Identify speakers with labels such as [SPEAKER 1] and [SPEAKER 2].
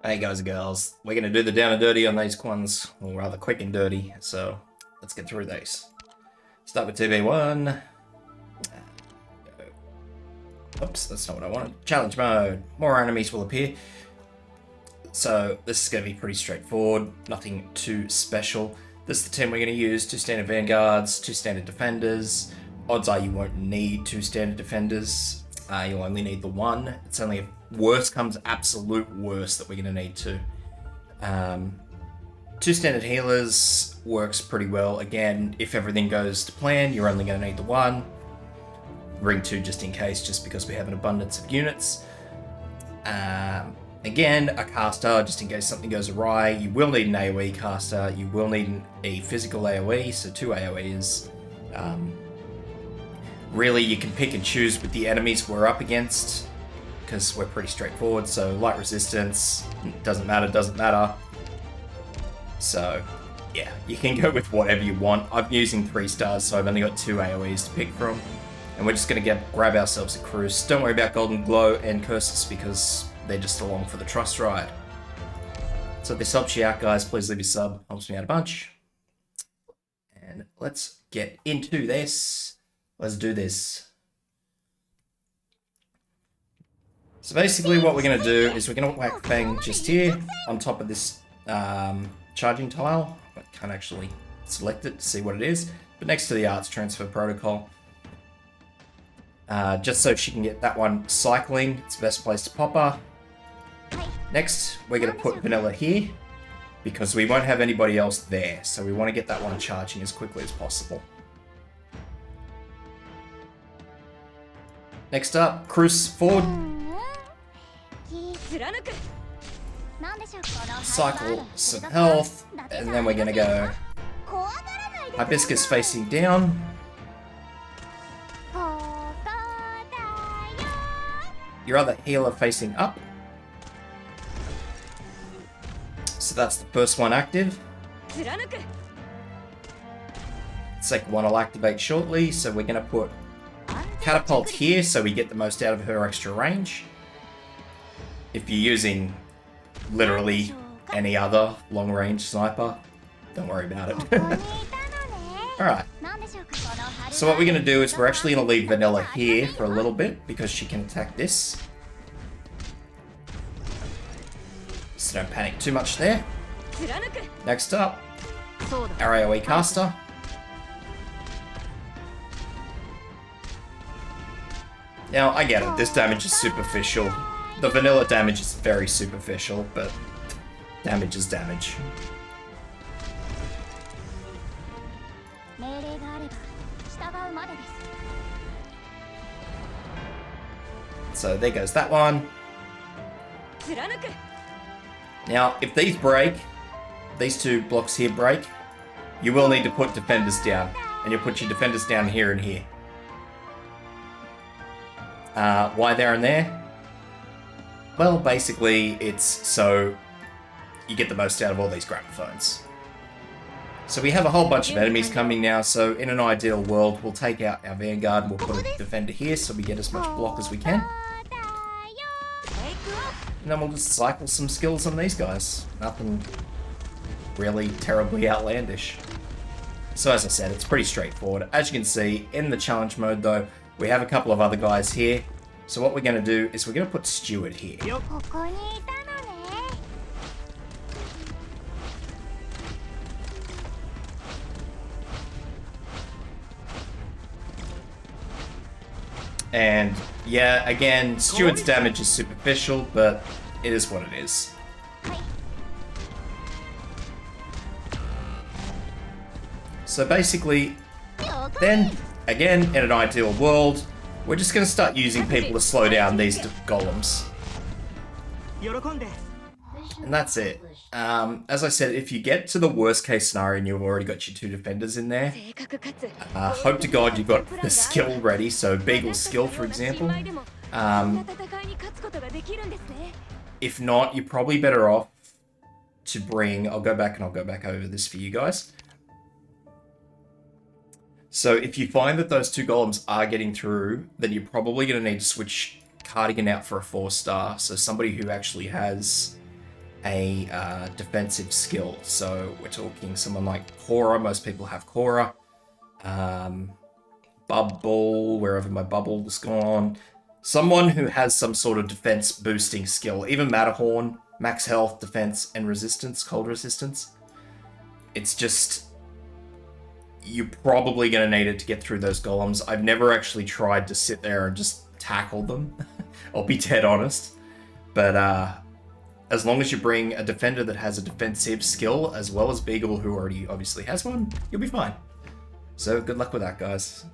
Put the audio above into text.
[SPEAKER 1] Hey guys and girls, we're going to do the down and dirty on these ones, or rather quick and dirty, so let's get through these. Start with TB-1. Oops, that's not what I wanted. Challenge mode. More enemies will appear. So this is going to be pretty straightforward, nothing too special. This is the team we're going to use: 2 standard vanguards, 2 standard defenders. Odds are you won't need 2 standard defenders. You'll only need the 1. It's only if worst comes absolute worst that we're going to need 2. 2 standard healers works pretty well. Again, if everything goes to plan, you're only going to need the 1. Bring 2 just in case, just because we have an abundance of units. Again, a caster, just in case something goes awry. You will need an AoE caster. You will need a physical AoE, so 2 AoEs. Really, you can pick and choose with the enemies we're up against, because we're pretty straightforward. So light resistance, doesn't matter. So yeah, you can go with whatever you want. I'm using 3 stars, so I've only got 2 AoEs to pick from. And we're just going to grab ourselves a cruise. Don't worry about Golden Glow and Curses, because they're just along for the trust ride. So if this helps you out, guys, please leave a sub. Helps me out a bunch. And let's get into this. Let's do this. So basically what we're going to do is we're going to whack Fang just here on top of this charging tile. I can't actually select it to see what it is, but next to the arts transfer protocol. Just so she can get that one cycling. It's the best place to pop her. Next, we're going to put Vanilla here, because we won't have anybody else there. So we want to get that one charging as quickly as possible. Next up, Cruise forward. Cycle some health. And then we're going to go Hibiscus facing down. Your other healer facing up. So that's the first one active. Second one will activate shortly, so we're going to put Catapult here so we get the most out of her extra range. If you're using literally any other long-range sniper, don't worry about it. Alright. So what we're going to do is we're actually going to leave Vanilla here for a little bit, because she can attack this. So don't panic too much there. Next up, our AoE caster. Now, I get it, this damage is superficial. The vanilla damage is very superficial, but damage is damage. So there goes that one. Now, if these break, these 2 blocks here break, you will need to put defenders down. And you'll put your defenders down here and here. Why there and there? Well, basically, it's so you get the most out of all these gramophones. So we have a whole bunch of enemies coming now, so in an ideal world, we'll take out our Vanguard and we'll put a defender here so we get as much block as we can. And then we'll just cycle some skills on these guys. Nothing really terribly outlandish. So as I said, it's pretty straightforward. As you can see, in the challenge mode though, we have a couple of other guys here. So what we're going to do is we're going to put Steward here. And yeah, again, Steward's damage is superficial, but it is what it is. So basically, then, again, in an ideal world, we're just going to start using people to slow down these golems. And that's it. As I said, if you get to the worst case scenario and you've already got your 2 defenders in there, hope to God you've got the skill ready. So Beagle's skill, for example. If not, you're probably better off to bring... I'll go back over this for you guys. So if you find that those 2 golems are getting through, then you're probably going to need to switch Cardigan out for a 4-star. So somebody who actually has a defensive skill. So we're talking someone like Cora. Most people have Cora. Bubble, wherever my bubble's gone. Someone who has some sort of defense boosting skill. Even Matterhorn, max health, defense, and resistance, cold resistance. It's just... You're probably going to need it to get through those golems. I've never actually tried to sit there and just tackle them. I'll be dead honest. But as long as you bring a defender that has a defensive skill, as well as Beagle, who already obviously has one, you'll be fine. So good luck with that, guys.